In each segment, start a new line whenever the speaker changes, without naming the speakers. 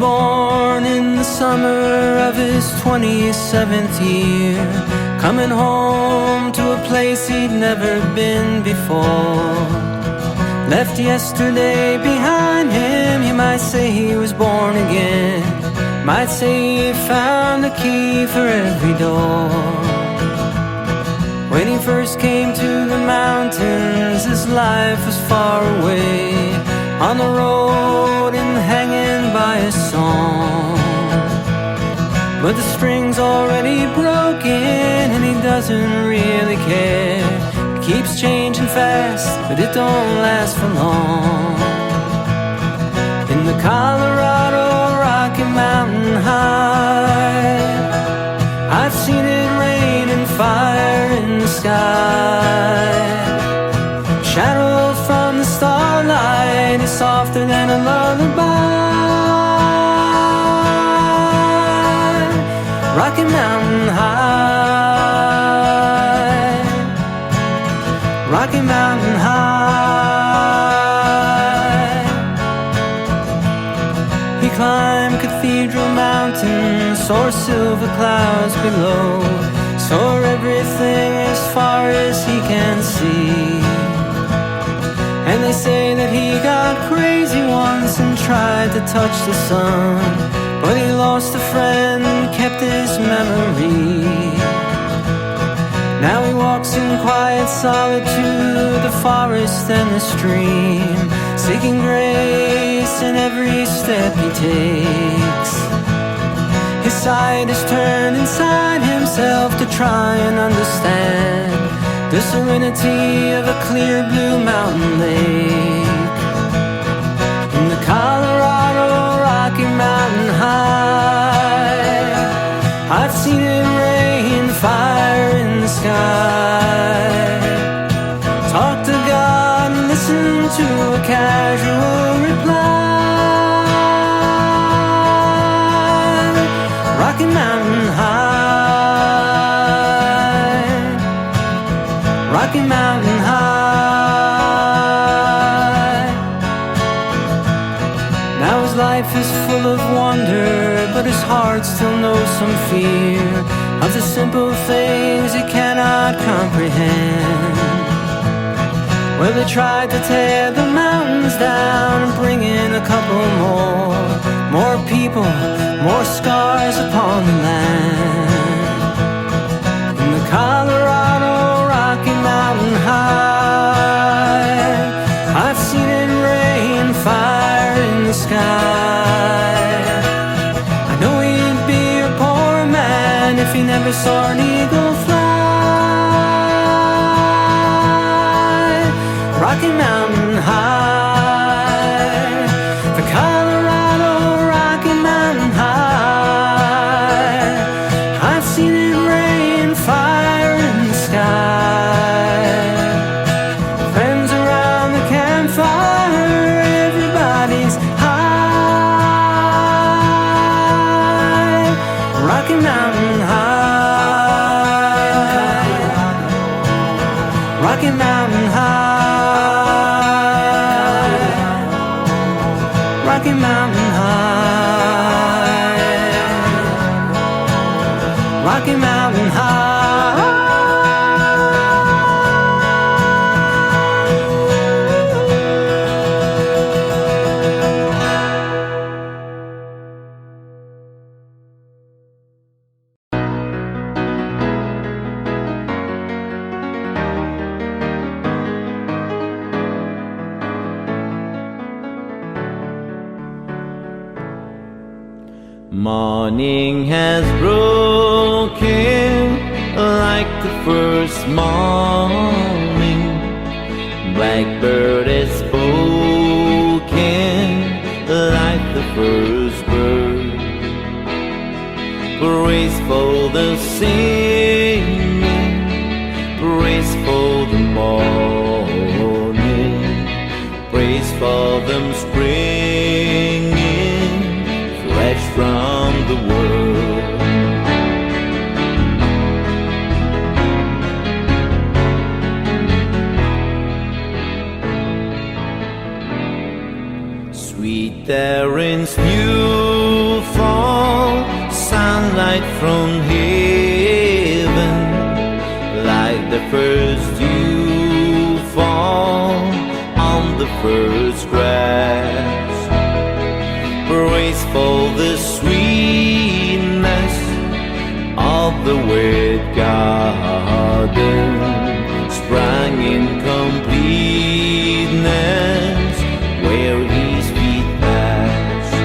born in the summer of his 27th year, coming home to a place he'd never been before. Left yesterday behind him, you might say he was born again. Might say he found a key for every door. When he first came to the mountains, his life was far away, on the road and hanging by a song. But the string's already broken and he doesn't really care. It keeps changing fast, but it don't last for long. In the Colorado Rocky Mountain High, I've seen it rain and fire in the sky. Shadow from the starlight is softer than a lullaby. Rocky Mountain High, Rocky Mountain High. He climbed Cathedral Mountain, saw silver clouds below, saw everything as far as he can see. And they say that he got crazy once and tried to touch the sun, but he lost a friend and kept his memory. Now he walks in quiet solitude, the forest and the stream, seeking grace in every step he takes. His sight is turned inside himself to try and understand the serenity of a clear blue mountain lake. In the Colorado Rocky Mountain High, I've seen it rain fire in the sky. Talk to God and listen to a casual reply. Rocky Mountain High, Rocky Mountain High. Now his life is full of wonder, but his heart still knows some fear of the simple things he cannot comprehend. Well, they tried to tear the mountains down and bring in a couple more people, more scars upon the land. In the Colorado Rocky Mountain High, I've seen it rain fire in the sky. I know he'd be a poor man if he never saw an eagle fly. Rocky Mountain High, the Colorado Rocky Mountain High, I've seen it rain fire in the sky. Friends around the campfire, everybody's high. Rocky Mountain High, Rocky Mountain High, Rocky Mountain High, Rocky Mountain High.
Morning has broken like the first morning. Blackbird has spoken like the first bird. Praise for the singing, praise for the morning, praise for them springing fresh from the world. Sweet Erin's new from heaven, like the first dew fall on the first grass. Praise for the sweetness of the wet garden, sprang in completeness where his feet passed.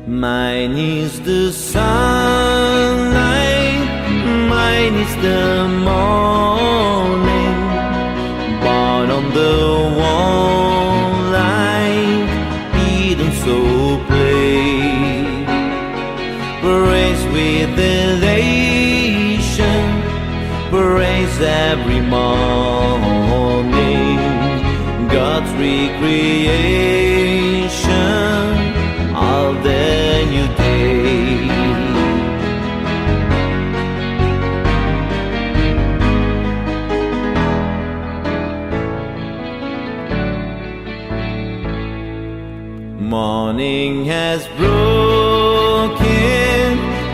Mine is the sunlight, mine is the morning, born on the wall like Eden so plain. Praise with elation, praise every morning, God's recreation of the new day. Morning has broken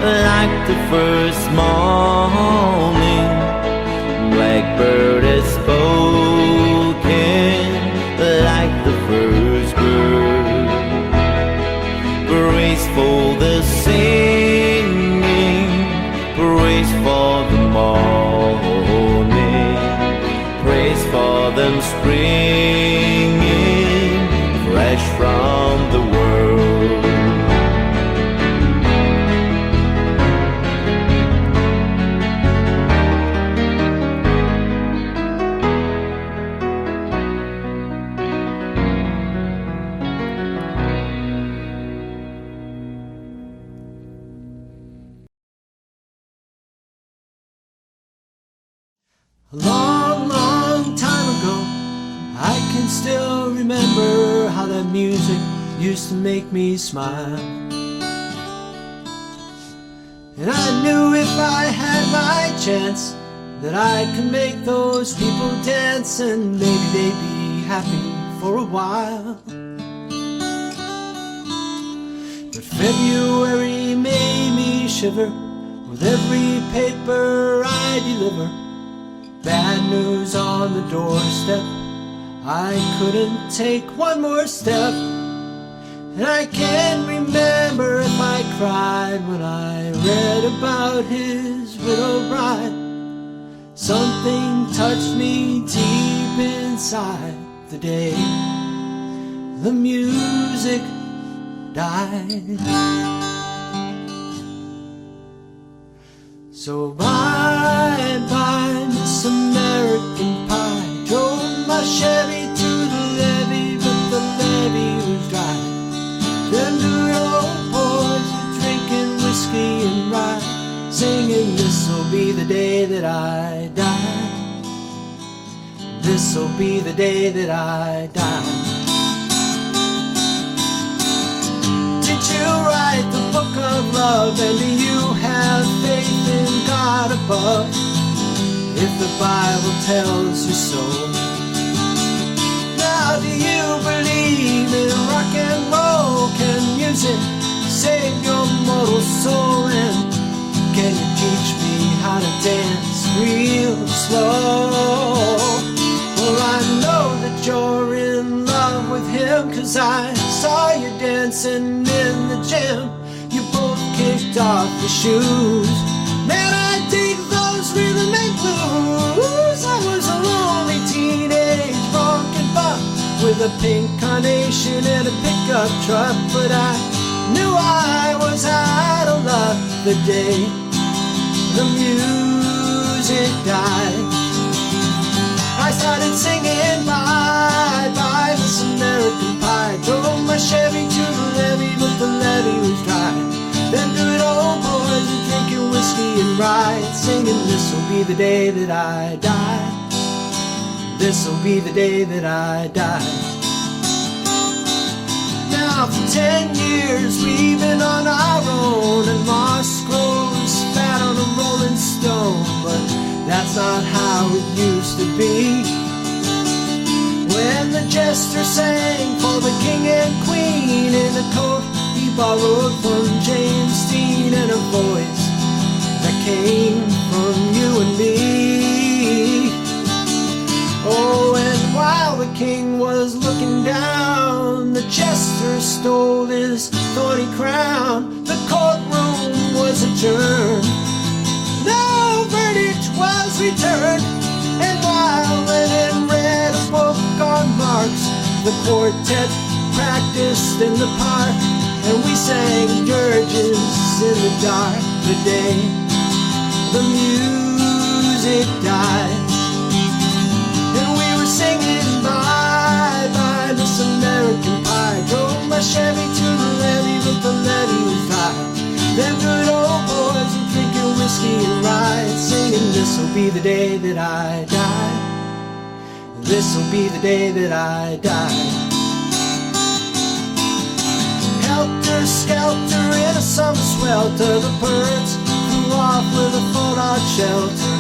like the first morning, blackbird has spoken like the first bird. Praise for the singing, praise for the morning, praise for them springing fresh from the world.
A long, long time ago, I can still remember how that music used to make me smile. And I knew if I had my chance that I could make those people dance, and maybe they'd be happy for a while. But February made me shiver with every paper I deliver. Bad news on the doorstep, I couldn't take one more step. And I can't remember if I cried when I read about his widow bride. Something touched me deep inside the day the music died. So bye-bye, Miss American Pie. Drove my Chevy to the levee, but the levee was dry. Them good old boys were drinking whiskey and rye, singing, this'll be the day that I die. This'll be the day that I die. Did you write the book of love, and do you have faith in God above? If the Bible tells you so. Now do you believe in rock and roll? Can music save your mortal soul? And can you teach me how to dance real slow? Well, I know that you're in love with him, 'cause I saw you dancing in the gym. You both kicked off your shoes. Man, I dig those rhythm and blues. I was a lonely teenage bronkin' buck with a pink carnation and a pickup truck, but I knew I was out of luck the day the music died. I started singing bye bye Miss American Pie. Drove my Chevy to the levee, but the levee was dry. Them good old boys were drinking whiskey and rye, singing, this'll be the day that I die. This'll be the day that I die. Now for 10 years we've been on our own, and moss grows fat on the a rolling stone, but that's not how it used to be. When the jester sang for the king and queen in a coat he borrowed from James Dean, and a voice that came from you and me. Oh, and while the king was looking down, the jester stole his thorny crown. The courtroom was adjourned, no verdict was returned, and while Lennon read a book on Marx, the quartet practiced in the park, and we sang dirges in the dark. The day the music died, and we were singing bye bye Miss American Pie. Drove my Chevy to the levee, but the levee was dry. Them good old boys were drinking whiskey and rye, singing this'll be the day that I die. This'll be the day that I die. Helter skelter in a summer swelter, the birds flew off with a fallout shelter,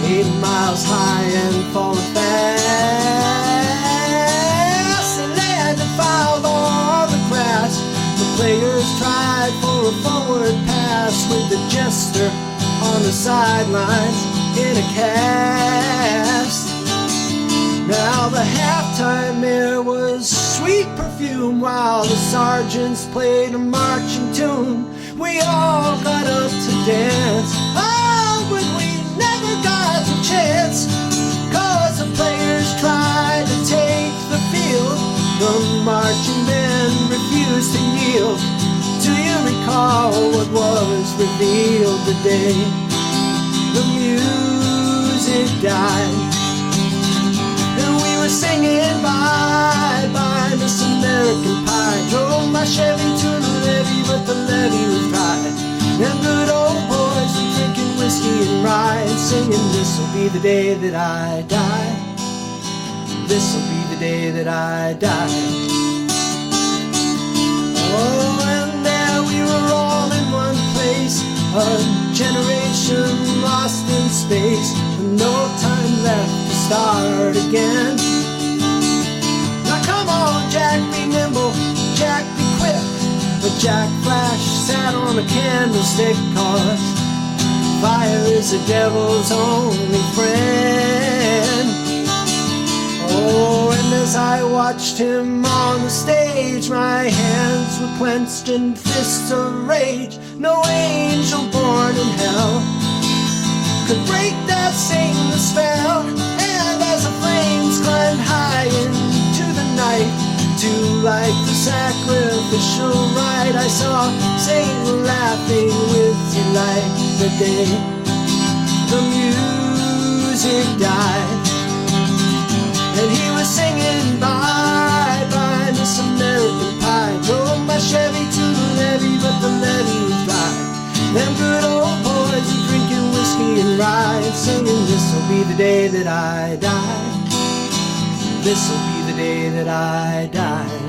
8 miles high and falling fast. The land defiled all the grass. The players tried for a forward pass, with the jester on the sidelines in a cast. Now the halftime air was sweet perfume, while the sergeants played a marching tune. We all got up to dance, oh, but we never got the chance, 'cause the players tried to take the field. The marching band refused to yield. Do you recall what was revealed the day the music died? And we were singing bye bye Miss American Pie. Drove my Chevy to the levee, but the levee was dry. Them good old boys were drinking whiskey and rye, and singing this'll be the day that I die. This'll be the day that I die. Oh, and there we were all in one place, a generation lost in space, and no time left to start again. Now come on, Jack, be nimble, Jack, be quick. But Jack Flash sat on a candlestick, 'cause fire is the devil's only friend. Oh, and as I watched him on the stage, my hands were clenched in fists of rage. No angel born in hell could break that Satan spell. And as the flames climbed high into the night to light the sacrificial rite, I saw Satan laughing with delight the day the music died. And he was singing bye bye Miss American Pie. Drove my Chevy to the levee, but the levee was dry. Them good old boys were drinking whiskey and rye, and singing this'll be the day that I die. This'll be the day that I die.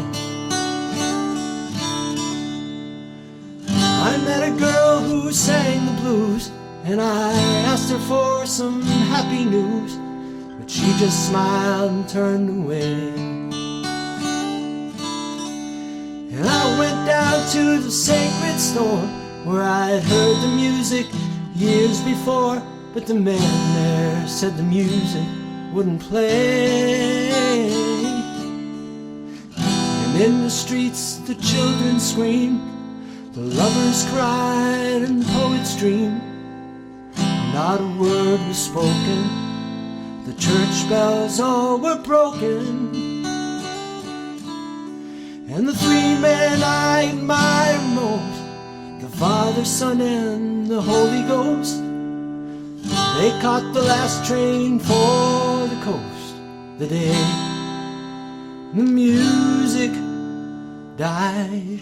I met a girl who sang the blues, and I asked her for some happy news, but she just smiled and turned away. And I went down to the sacred store, where I'd heard the music years before, but the man there said the music wouldn't play. And in the streets the children screamed, the lovers cried and poets dreamed. Not a word was spoken, the church bells all were broken. And the 3 men I admire most, the Father, Son, and the Holy Ghost, they caught the last train for the coast the day the music died.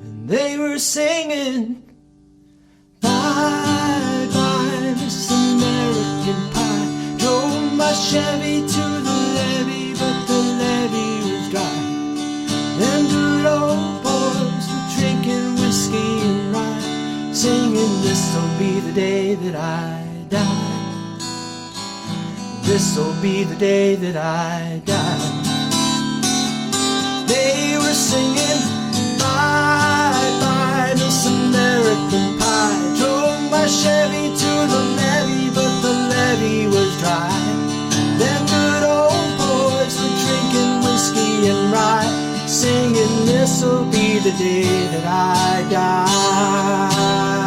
And they were singing bye bye Miss American Pie. Drove my Chevy to the levee, but the levee was dry. Them good old boys were drinking whiskey and rye, singing, this'll be the day that I die. This'll be the day that I die. They were singing, bye, bye, this American pie. Drove my Chevy to the levee, but the levee was dry. Them good old boys were drinking whiskey and rye, singing, this'll be the day that I die.